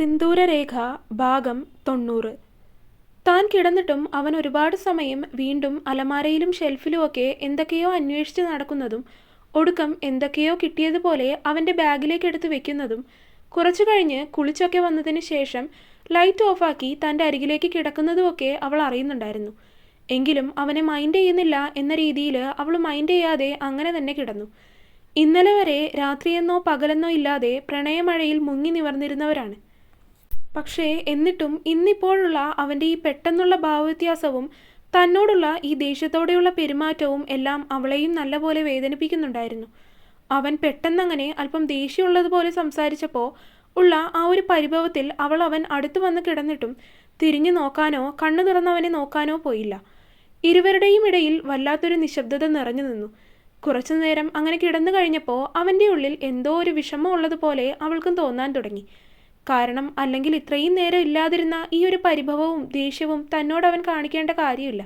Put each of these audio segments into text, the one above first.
സിന്ദൂരരേഖ ഭാഗം 90. താൻ കിടന്നിട്ടും അവൻ ഒരുപാട് സമയം വീണ്ടും അലമാരയിലും ഷെൽഫിലുമൊക്കെ എന്തൊക്കെയോ അന്വേഷിച്ച് നടക്കുന്നതും ഒടുക്കം എന്തൊക്കെയോ കിട്ടിയതുപോലെ അവൻ്റെ ബാഗിലേക്ക് എടുത്ത് വെക്കുന്നതും കുറച്ചു കഴിഞ്ഞ് കുളിച്ചൊക്കെ വന്നതിന് ശേഷം ലൈറ്റ് ഓഫാക്കി തൻ്റെ അരികിലേക്ക് കിടക്കുന്നതുമൊക്കെ അവൾ അറിയുന്നുണ്ടായിരുന്നു. എങ്കിലും അവനെ മൈൻഡ് ചെയ്യുന്നില്ല എന്ന രീതിയിൽ അവൾ മൈൻഡ് ചെയ്യാതെ അങ്ങനെ തന്നെ കിടന്നു. ഇന്നലെ വരെ രാത്രിയെന്നോ പകലെന്നോ ഇല്ലാതെ പ്രണയമഴയിൽ മുങ്ങി നിവർന്നിരുന്നവരാണ്. പക്ഷേ എന്നിട്ടും ഇന്നിപ്പോഴുള്ള അവൻ്റെ ഈ പെട്ടെന്നുള്ള ഭാവവ്യത്യാസവും തന്നോടുള്ള ഈ ദേഷ്യത്തോടെയുള്ള പെരുമാറ്റവും എല്ലാം അവളെയും നല്ലപോലെ വേദനിപ്പിക്കുന്നുണ്ടായിരുന്നു. അവൻ പെട്ടെന്നങ്ങനെ അല്പം ദേഷ്യമുള്ളതുപോലെ സംസാരിച്ചപ്പോൾ ഉള്ള ആ ഒരു പരിഭവത്തിൽ അവൻ അടുത്തു വന്ന് കിടന്നിട്ടും തിരിഞ്ഞു നോക്കാനോ കണ്ണു തുറന്നവനെ നോക്കാനോ പോയില്ല. ഇരുവരുടെയും ഇടയിൽ വല്ലാത്തൊരു നിശബ്ദത നിറഞ്ഞു നിന്നു. കുറച്ചു നേരം അങ്ങനെ കിടന്നു കഴിഞ്ഞപ്പോൾ അവൻ്റെ ഉള്ളിൽ എന്തോ ഒരു വിഷമം ഉള്ളതുപോലെ അവൾക്കും തോന്നാൻ തുടങ്ങി. കാരണം അല്ലെങ്കിൽ ഇത്രയും നേരം ഇല്ലാതിരുന്ന ഈ ഒരു പരിഭവവും ദേഷ്യവും തന്നോടവൻ കാണിക്കേണ്ട കാര്യമില്ല.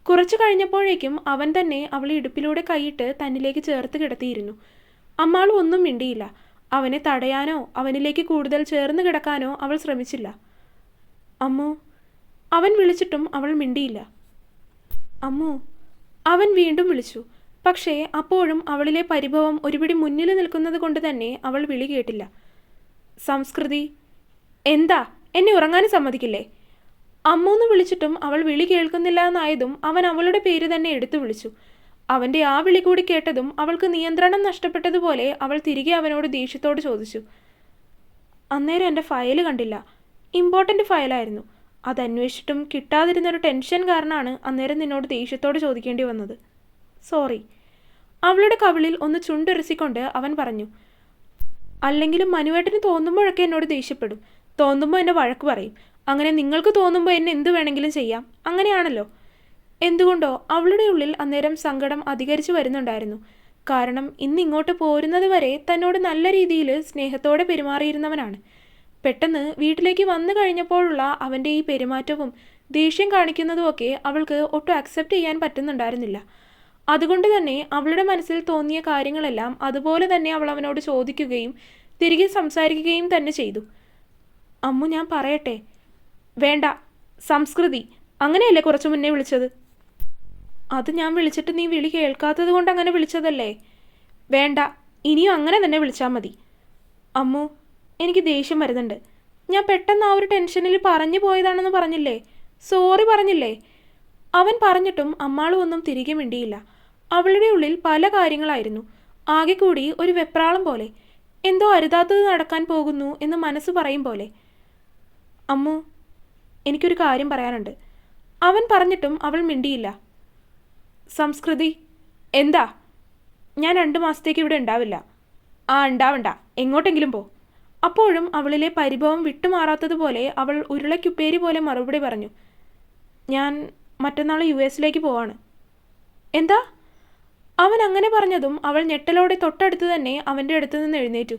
കുറച്ചു കഴിഞ്ഞപ്പോഴേക്കും അവൻ തന്നെ അവളെ ഇടുപ്പിലൂടെ കൈയിട്ട് തന്നിലേക്ക് ചേർത്ത് കിടത്തിയിരുന്നു. അമ്മാളും ഒന്നും മിണ്ടിയില്ല. അവനെ തടയാനോ അവനിലേക്ക് കൂടുതൽ ചേർന്ന് കിടക്കാനോ അവൾ ശ്രമിച്ചില്ല. അമ്മു, അവൻ വിളിച്ചിട്ടും അവൾ മിണ്ടിയില്ല. അമ്മു, അവൻ വീണ്ടും വിളിച്ചു. പക്ഷേ അപ്പോഴും അവളിലെ പരിഭവം ഒരുപിടി മുന്നിൽ നിൽക്കുന്നത് കൊണ്ട് തന്നെ അവൾ വിളി കേട്ടില്ല. സംസ്കൃതി, എന്താ, എന്നെ ഉറങ്ങാനും സമ്മതിക്കില്ലേ? അമ്മൂന്ന് വിളിച്ചിട്ടും അവൾ വിളി കേൾക്കുന്നില്ല എന്നായതും അവൻ അവളുടെ പേര് തന്നെ എടുത്തു വിളിച്ചു. അവൻ്റെ ആ വിളി കൂടി കേട്ടതും അവൾക്ക് നിയന്ത്രണം നഷ്ടപ്പെട്ടതുപോലെ അവൾ തിരികെ അവനോട് ദേഷ്യത്തോട് ചോദിച്ചു. അന്നേരം എൻ്റെ ഫയൽ കണ്ടില്ല. ഇമ്പോർട്ടൻ്റ് ഫയലായിരുന്നു. അത് അന്വേഷിച്ചിട്ടും കിട്ടാതിരുന്നൊരു ടെൻഷൻ കാരണമാണ് അന്നേരം നിന്നോട് ദേഷ്യത്തോട് ചോദിക്കേണ്ടി വന്നത്. സോറി. അവളുടെ കവിളിൽ ഒന്ന് ചുണ്ടുരസിക്കൊണ്ട് അവൻ പറഞ്ഞു. അല്ലെങ്കിലും മനുവേട്ടന് തോന്നുമ്പോഴൊക്കെ എന്നോട് ദേഷ്യപ്പെടും. തോന്നുമ്പോൾ എന്നെ വഴക്ക് പറയും. അങ്ങനെ നിങ്ങൾക്ക് തോന്നുമ്പോൾ എന്നെ എന്ത് വേണമെങ്കിലും ചെയ്യാം. അങ്ങനെയാണല്ലോ. എന്തുകൊണ്ടോ അവളുടെ ഉള്ളിൽ അന്നേരം സങ്കടം അധികരിച്ചു വരുന്നുണ്ടായിരുന്നു. കാരണം ഇന്നിങ്ങോട്ട് പോരുന്നത് വരെ തന്നോട് നല്ല രീതിയിൽ സ്നേഹത്തോടെ പെരുമാറിയിരുന്നവനാണ്. പെട്ടെന്ന് വീട്ടിലേക്ക് വന്നു കഴിഞ്ഞപ്പോഴുള്ള അവൻ്റെ ഈ പെരുമാറ്റവും ദേഷ്യം കാണിക്കുന്നതുമൊക്കെ അവൾക്ക് ഒട്ടും അക്സെപ്റ്റ് ചെയ്യാൻ പറ്റുന്നുണ്ടായിരുന്നില്ല. അതുകൊണ്ട് തന്നെ അവളുടെ മനസ്സിൽ തോന്നിയ കാര്യങ്ങളെല്ലാം അതുപോലെ തന്നെ അവൾ അവനോട് ചോദിക്കുകയും തിരികെ സംസാരിക്കുകയും തന്നെ ചെയ്തു. അമ്മു, ഞാൻ പറയട്ടെ? വേണ്ട. സംസ്കൃതി, അങ്ങനെയല്ലേ കുറച്ചു മുന്നേ വിളിച്ചത്? അത് ഞാൻ വിളിച്ചിട്ട് നീ വിളി കേൾക്കാത്തത് കൊണ്ട് അങ്ങനെ വിളിച്ചതല്ലേ? വേണ്ട, ഇനിയും അങ്ങനെ തന്നെ വിളിച്ചാൽ മതി. അമ്മു, എനിക്ക് ദേഷ്യം വരുന്നുണ്ട്. ഞാൻ പെട്ടെന്ന് ആ ഒരു ടെൻഷനിൽ പറഞ്ഞു പോയതാണെന്ന് പറഞ്ഞില്ലേ? സോറി പറഞ്ഞില്ലേ? അവൻ പറഞ്ഞിട്ടും അമ്മാളും ഒന്നും തിരികെ മിണ്ടിയില്ല. അവളുടെ ഉള്ളിൽ പല കാര്യങ്ങളായിരുന്നു. ആകെ കൂടി ഒരു വെപ്രാളം പോലെ, എന്തോ അരുതാത്തത് നടക്കാൻ പോകുന്നു എന്ന് മനസ്സ് പറയും പോലെ. അമ്മു, എനിക്കൊരു കാര്യം പറയാനുണ്ട്. അവൻ പറഞ്ഞിട്ടും അവൾ മിണ്ടിയില്ല. സംസ്കൃതി, എന്താ? ഞാൻ 2 മാസത്തേക്ക് ഇവിടെ ഉണ്ടാവില്ല. ഉണ്ടാവണ്ട, എങ്ങോട്ടെങ്കിലും പോ. അപ്പോഴും അവളിലെ പരിഭവം വിട്ടുമാറാത്തതുപോലെ അവൾ ഉരുളക്കുപ്പേരി പോലെ മറുപടി പറഞ്ഞു. ഞാൻ മറ്റന്നാൾ US പോവാണ്. എന്താ? അവൻ അങ്ങനെ പറഞ്ഞതും അവൾ ഞെട്ടലോടെ തൊട്ടടുത്ത് തന്നെ അവൻ്റെ അടുത്ത് നിന്ന് എഴുന്നേറ്റു.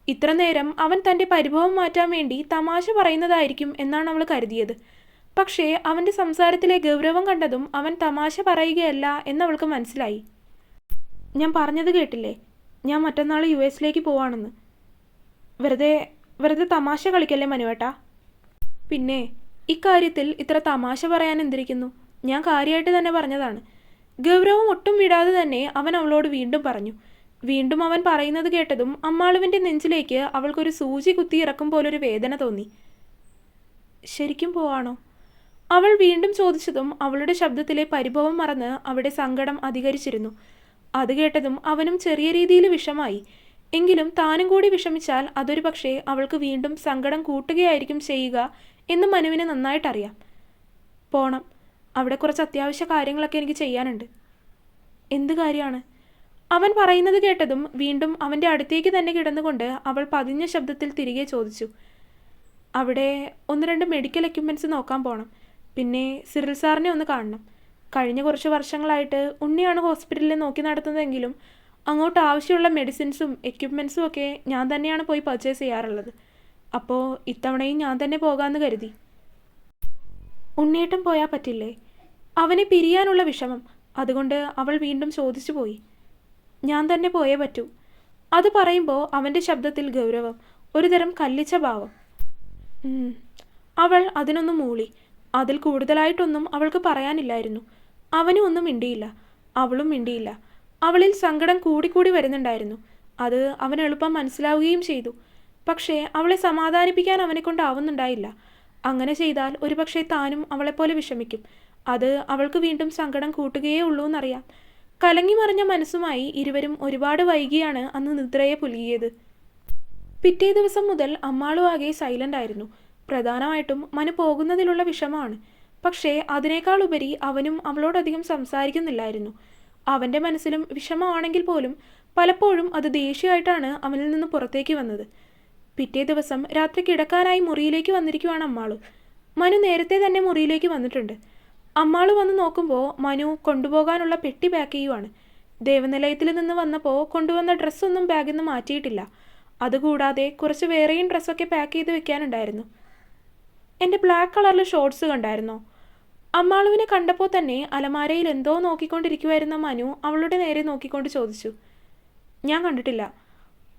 ഇത്ര നേരം അവൻ തൻ്റെ പരിഭവം മാറ്റാൻ വേണ്ടി തമാശ പറയുന്നതായിരിക്കും എന്നാണ് അവൾ കരുതിയത്. പക്ഷേ അവൻ്റെ സംസാരത്തിലെ ഗൗരവം കണ്ടതും അവൻ തമാശ പറയുകയല്ല എന്നവൾക്ക് മനസ്സിലായി. ഞാൻ പറഞ്ഞത് കേട്ടില്ലേ? ഞാൻ മറ്റന്നാൾ US പോവാണെന്ന്. വെറുതെ തമാശ കളിക്കല്ലേ മനുവേട്ടാ? പിന്നെ ഇക്കാര്യത്തിൽ ഇത്ര തമാശ പറയാൻ എന്തിരിക്കുന്നു? ഞാൻ കാര്യമായിട്ട് തന്നെ പറഞ്ഞതാണ്. ഗൗരവം ഒട്ടും വിടാതെ തന്നെ അവൻ അവളോട് വീണ്ടും പറഞ്ഞു. വീണ്ടും അവൻ പറയുന്നത് കേട്ടതും അമ്മാളുവിൻ്റെ നെഞ്ചിലേക്ക് അവൾക്കൊരു സൂചി കുത്തി ഇറക്കും പോലൊരു വേദന തോന്നി. ശരിക്കും പോവാണോ? അവൾ വീണ്ടും ചോദിച്ചതും അവളുടെ ശബ്ദത്തിലെ പരിഭവം മറന്ന് അവിടെ സങ്കടം അധികരിച്ചിരുന്നു. അത് കേട്ടതും അവനും ചെറിയ രീതിയിൽ വിഷമായി. എങ്കിലും താനും കൂടി വിഷമിച്ചാൽ അതൊരു പക്ഷേ അവൾക്ക് വീണ്ടും സങ്കടം കൂട്ടുകയായിരിക്കും ചെയ്യുക എന്ന് മനുവിന് നന്നായിട്ടറിയാം. പോണം. അവിടെ കുറച്ച് അത്യാവശ്യ കാര്യങ്ങളൊക്കെ എനിക്ക് ചെയ്യാനുണ്ട്. എന്ത് കാര്യമാണ്? അവൻ പറയുന്നത് കേട്ടതും വീണ്ടും അവൻ്റെ അടുത്തേക്ക് തന്നെ കിടന്നുകൊണ്ട് അവൾ പതിഞ്ഞ ശബ്ദത്തിൽ തിരികെ ചോദിച്ചു. അവിടെ 1-2 മെഡിക്കൽ എക്യുപ്മെൻറ്റ്സ് നോക്കാൻ പോകണം. പിന്നെ സിറിൽ സാറിനെ ഒന്ന് കാണണം. കഴിഞ്ഞ കുറച്ച് വർഷങ്ങളായിട്ട് ഉണ്ണിയാണ് ഹോസ്പിറ്റലിൽ നോക്കി നടത്തുന്നതെങ്കിലും അങ്ങോട്ട് ആവശ്യമുള്ള മെഡിസിൻസും എക്യുപ്മെൻറ്റ്സും ഒക്കെ ഞാൻ തന്നെയാണ് പോയി പർച്ചേസ് ചെയ്യാറുള്ളത്. അപ്പോൾ ഇത്തവണയും ഞാൻ തന്നെ പോകാമെന്ന് കരുതി. ഉണ്ണിയേട്ടൻ പോയാൽ പറ്റില്ലേ? അവനെ പിരിയാനുള്ള വിഷമം. അതുകൊണ്ട് അവൾ വീണ്ടും ചോദിച്ചു പോയി. ഞാൻ തന്നെ പോയേ പറ്റൂ. അത് പറയുമ്പോൾ അവൻ്റെ ശബ്ദത്തിൽ ഗൗരവം, ഒരുതരം കല്ലിച്ച ഭാവം. ഉം. അവൾ അതിനൊന്ന് മൂളി. അതിൽ കൂടുതലായിട്ടൊന്നും അവൾക്ക് പറയാനില്ലായിരുന്നു. അവനും ഒന്നും മിണ്ടിയില്ല. അവളും മിണ്ടിയില്ല. അവളിൽ സങ്കടം കൂടിക്കൂടി വരുന്നുണ്ടായിരുന്നു. അത് അവൻ എളുപ്പം മനസ്സിലാവുകയും ചെയ്തു. പക്ഷേ അവളെ സമാധാനിപ്പിക്കാൻ അവനെക്കൊണ്ടാവുന്നുണ്ടായില്ല. അങ്ങനെ ചെയ്താൽ ഒരുപക്ഷെ താനും അവളെപ്പോലെ വിഷമിക്കും. അത് അവൾക്ക് വീണ്ടും സങ്കടം കൂട്ടുകയേ ഉള്ളൂന്നറിയാം. കലങ്ങി മറിഞ്ഞ മനസ്സുമായി ഇരുവരും ഒരുപാട് വൈകിയാണ് അന്ന് നിദ്രയെ പുൽകിയത്. പിറ്റേ ദിവസം മുതൽ അമ്മാളും ആകെ സൈലന്റ് ആയിരുന്നു. പ്രധാനമായിട്ടും മനു പോകുന്നതിലുള്ള വിഷമമാണ്. പക്ഷേ അതിനേക്കാൾ ഉപരി അവനും അവളോടധികം സംസാരിക്കുന്നില്ലായിരുന്നു. അവൻ്റെ മനസ്സിലും വിഷമമാണെങ്കിൽ പോലും പലപ്പോഴും അത് ദേഷ്യമായിട്ടാണ് അവനിൽ നിന്ന് പുറത്തേക്ക് വന്നത്. പിറ്റേ ദിവസം രാത്രി കിടക്കാനായി മുറിയിലേക്ക് വന്നിരിക്കുവാണ് അമ്മാളു. മനു നേരത്തെ തന്നെ മുറിയിലേക്ക് വന്നിട്ടുണ്ട്. അമ്മാളു വന്ന് നോക്കുമ്പോൾ മനു കൊണ്ടുപോകാനുള്ള പെട്ടി പാക്ക് ചെയ്യുവാണ്. ദേവനിലയത്തിൽ നിന്ന് വന്നപ്പോൾ കൊണ്ടുവന്ന ഡ്രസ്സൊന്നും ബാഗിൽ നിന്ന് മാറ്റിയിട്ടില്ല. അതുകൂടാതെ കുറച്ച് വേറെയും ഡ്രസ്സൊക്കെ പാക്ക് ചെയ്ത് വെക്കാനുണ്ടായിരുന്നു. എൻ്റെ ബ്ലാക്ക് കളറിൽ ഷോർട്സ് കണ്ടായിരുന്നോ? അമ്മാളുവിനെ കണ്ടപ്പോൾ തന്നെ അലമാരയിൽ എന്തോ നോക്കിക്കൊണ്ടിരിക്കുമായിരുന്ന മനു അവളുടെ നേരെ നോക്കിക്കൊണ്ട് ചോദിച്ചു. ഞാൻ കണ്ടിട്ടില്ല.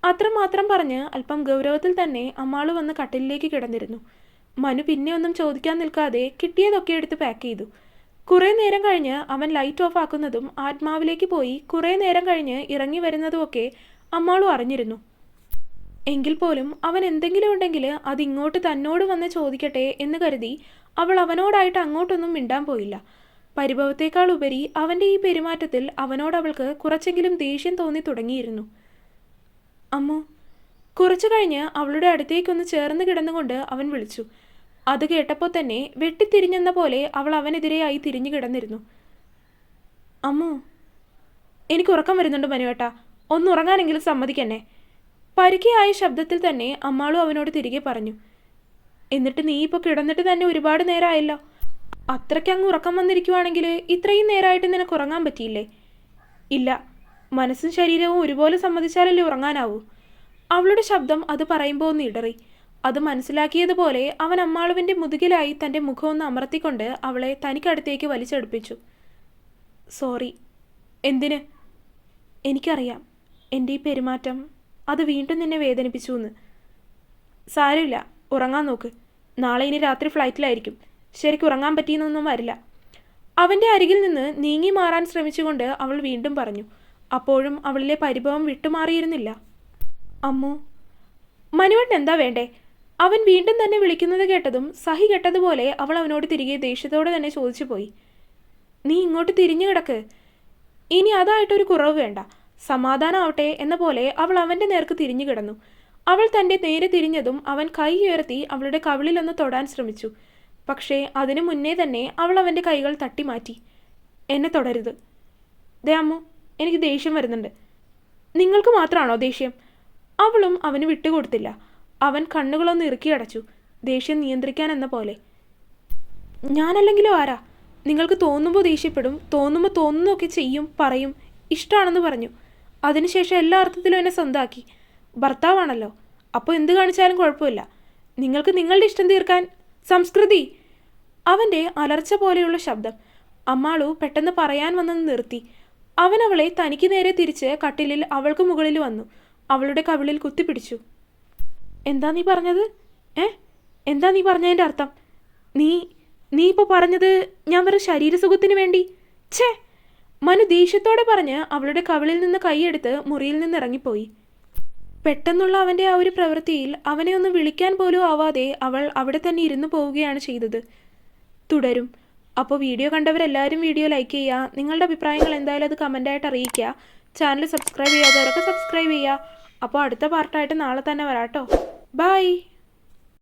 അത്രമാത്രം പറഞ്ഞ് അല്പം ഗൗരവത്തിൽ തന്നെ അമ്മാളു വന്ന് കട്ടിലിലേക്ക് കിടന്നിരുന്നു. മനു പിന്നെ ഒന്നും ചോദിക്കാൻ നിൽക്കാതെ കിട്ടിയതൊക്കെ എടുത്ത് പാക്ക് ചെയ്തു. കുറേ നേരം കഴിഞ്ഞ് അവൻ ലൈറ്റ് ഓഫ് ആക്കുന്നതും ആത്മാവിലേക്ക് പോയി കുറേ നേരം കഴിഞ്ഞ് ഇറങ്ങി വരുന്നതുമൊക്കെ അമ്മാളു അറിഞ്ഞിരുന്നു. എങ്കിൽ പോലും അവൻ എന്തെങ്കിലും ഉണ്ടെങ്കിൽ അതിങ്ങോട്ട് തന്നോട് വന്ന് ചോദിക്കട്ടെ എന്ന് കരുതി അവൾ അവനോടായിട്ട് അങ്ങോട്ടൊന്നും മിണ്ടാൻ പോയില്ല. പരിഭവത്തേക്കാൾ ഉപരി അവൻ്റെ ഈ പെരുമാറ്റത്തിൽ അവനോട് അവൾക്ക് കുറച്ചെങ്കിലും ദേഷ്യം തോന്നി തുടങ്ങിയിരുന്നു. അമ്മു. കുറച്ചു കഴിഞ്ഞ് അവളുടെ അടുത്തേക്കൊന്ന് ചേർന്ന് കിടന്നുകൊണ്ട് അവൻ വിളിച്ചു. അത് കേട്ടപ്പോൾ തന്നെ വെട്ടിത്തിരിഞ്ഞെന്ന പോലെ അവൾ അവനെതിരെയായി തിരിഞ്ഞു കിടന്നിരുന്നു. അമ്മു. എനിക്ക് ഉറക്കം വരുന്നുണ്ട് മനുവേട്ടാ, ഒന്നുറങ്ങാനെങ്കിലും സമ്മതിക്കെന്നെ. പരുക്കിയായ ശബ്ദത്തിൽ തന്നെ അമ്മാളും അവനോട് തിരികെ പറഞ്ഞു. എന്നിട്ട് നീ ഇപ്പോൾ കിടന്നിട്ട് തന്നെ ഒരുപാട് നേരമായല്ലോ. അത്രയ്ക്കങ്ങ് ഉറക്കം വന്നിരിക്കുവാണെങ്കിൽ ഇത്രയും നേരമായിട്ട് നിനക്ക് ഉറങ്ങാൻ പറ്റിയില്ലേ? ഇല്ല, മനസ്സും ശരീരവും ഒരുപോലെ സമ്മതിച്ചാലല്ലേ ഉറങ്ങാനാവൂ. അവളുടെ ശബ്ദം അത് പറയുമ്പോൾ ഒന്ന് ഇടറി. അത് മനസ്സിലാക്കിയതുപോലെ അവൻ അമ്മാളുവിൻ്റെ മുതുകിലായി തൻ്റെ മുഖമൊന്ന് അമർത്തിക്കൊണ്ട് അവളെ തനിക്കടുത്തേക്ക് വലിച്ചെടുപ്പിച്ചു. സോറി. എന്തിന്? എനിക്കറിയാം എൻ്റെ ഈ പെരുമാറ്റം അത് വീണ്ടും നിന്നെ വേദനിപ്പിച്ചു എന്ന്. സാരമില്ല, ഉറങ്ങാൻ നോക്ക്. നാളെ ഇനി രാത്രി ഫ്ലൈറ്റിലായിരിക്കും. ശരിക്കും ഉറങ്ങാൻ പറ്റിയെന്നൊന്നും വരില്ല. അവൻ്റെ അരികിൽ നിന്ന് നീങ്ങി മാറാൻ ശ്രമിച്ചുകൊണ്ട് അവൾ വീണ്ടും പറഞ്ഞു. അപ്പോഴും അവളിലെ പരിഭവം വിട്ടുമാറിയിരുന്നില്ല. അമ്മു. മനുവേട്ടൻ എന്താ വേണ്ടേ? അവൻ വീണ്ടും തന്നെ വിളിക്കുന്നത് കേട്ടതും സഹി കെട്ടതുപോലെ അവൾ അവനോട് തിരികെ ദേഷ്യത്തോടെ തന്നെ ചോദിച്ചു പോയി. നീ ഇങ്ങോട്ട് തിരിഞ്ഞു കിടക്ക്. ഇനി അതായിട്ടൊരു കുറവ് വേണ്ട. സമാധാനമാവട്ടെ എന്ന പോലെ അവൾ അവൻ്റെ നേർക്ക് തിരിഞ്ഞു കിടന്നു. അവൾ തൻ്റെ നേരെ തിരിഞ്ഞതും അവൻ കൈ ഉയർത്തി അവളുടെ കവിളിലൊന്ന് തൊടാൻ ശ്രമിച്ചു. പക്ഷേ അതിനു മുന്നേ തന്നെ അവൾ അവൻ്റെ കൈകൾ തട്ടിമാറ്റി. എന്നെ തൊടരുത്. ദേ അമ്മു, എനിക്ക് ദേഷ്യം വരുന്നുണ്ട്. നിങ്ങൾക്ക് മാത്രമാണോ ദേഷ്യം? അവളും അവന് വിട്ടുകൊടുത്തില്ല. അവൻ കണ്ണുകളൊന്ന് ഇറുക്കിയടച്ചു, ദേഷ്യം നിയന്ത്രിക്കാൻ എന്ന പോലെ. ഞാനല്ലെങ്കിലും ആരാ? നിങ്ങൾക്ക് തോന്നുമ്പോൾ ദേഷ്യപ്പെടും, തോന്നുമ്പോൾ തോന്നുന്നതൊക്കെ ചെയ്യും, പറയും, ഇഷ്ടമാണെന്ന് പറഞ്ഞു. അതിനുശേഷം എല്ലാ അർത്ഥത്തിലും എന്നെ സ്വന്തമാക്കി. ഭർത്താവാണല്ലോ, അപ്പോൾ എന്ത് കാണിച്ചാലും കുഴപ്പമില്ല. നിങ്ങൾക്ക് നിങ്ങളുടെ ഇഷ്ടം തീർക്കാൻ സംസ്കൃതി. അവൻ്റെ അലർച്ച പോലെയുള്ള ശബ്ദം. അമ്മാളു പെട്ടെന്ന് പറയാൻ വന്നെന്ന് നിർത്തി. അവൻ അവളെ തനിക്ക് നേരെ തിരിച്ച് കട്ടിലിൽ അവൾക്ക് മുകളിൽ വന്നു. അവളുടെ കവിളിൽ കുത്തിപ്പിടിച്ചു. എന്താ നീ പറഞ്ഞത്? എന്താ നീ പറഞ്ഞതിൻ്റെ അർത്ഥം? നീ ഇപ്പോൾ പറഞ്ഞത് ഞാൻ വെറും ശരീരസുഖത്തിന് വേണ്ടി? ഛേ! മനു ദേഷ്യത്തോടെ പറഞ്ഞ് അവളുടെ കവിളിൽ നിന്ന് കൈയെടുത്ത് മുറിയിൽ നിന്ന് ഇറങ്ങിപ്പോയി. പെട്ടെന്നുള്ള അവൻ്റെ ആ ഒരു പ്രവൃത്തിയിൽ അവനെ ഒന്ന് വിളിക്കാൻ പോലും ആവാതെ അവൾ അവിടെ തന്നെ ഇരുന്നു പോവുകയാണ് ചെയ്തത്. തുടരും. അപ്പോൾ വീഡിയോ കണ്ടവരെല്ലാവരും വീഡിയോ ലൈക്ക് ചെയ്യുക. നിങ്ങളുടെ അഭിപ്രായങ്ങൾ എന്തായാലും അത് കമൻ്റായിട്ട് അറിയിക്കുക. ചാനൽ സബ്സ്ക്രൈബ് ചെയ്യാത്തവരൊക്കെ സബ്സ്ക്രൈബ് ചെയ്യുക. അപ്പോൾ അടുത്ത പാർട്ടായിട്ട് നാളെ തന്നെ വരാട്ടോ. ബൈ.